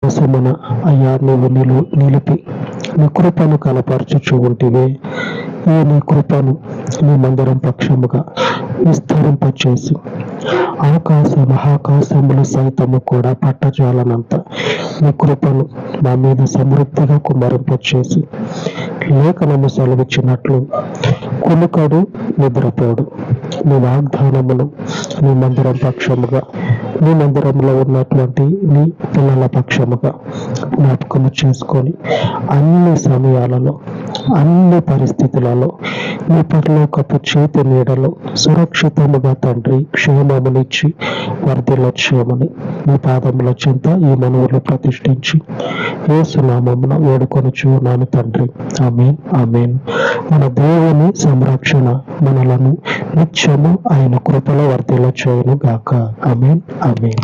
మన అయ్యా నువ్వు నిలిపి నీ కృపను కనపరచుచు ఉంటివే. ఈ నీ కృపను నీ మందిరం పక్షముగా విస్తరింపచేసి మహాకాశములు సైతము కూడా పట్టజాలనంత నీ కృపను మా మీద సమృద్ధిగా కుమ్మరింపచేసి లేఖనము సెలవిచ్చినట్లు కునుకడు నిద్రపోడు నీ వాగ్దానమును నీ మందిరం పక్షముగా నీ మందిరంలో ఉన్నటువంటి నీ పిల్లల పక్షముగా జ్ఞాపకము చేసుకొని అన్ని సమయాలలో అన్ని పరిస్థితులలో నీ పరలోకపు చేతి నీడలో సురక్షితముగా తండ్రి క్షేమమునిచ్చి వర్ధిల్లచేయమని నీ పాదముల చెంత ఈ మనవులు ప్రతిష్ఠించి యేసు నామమున వేడుకొనుచున్నాను తండ్రి. ఆమేన్ ఆమేన్. మన దేవుని సంరక్షణ మనలను నిత్యము ఆయన కృపలో వర్ధిల్లచేయును గాక. ఆమేన్ ఆమేన్.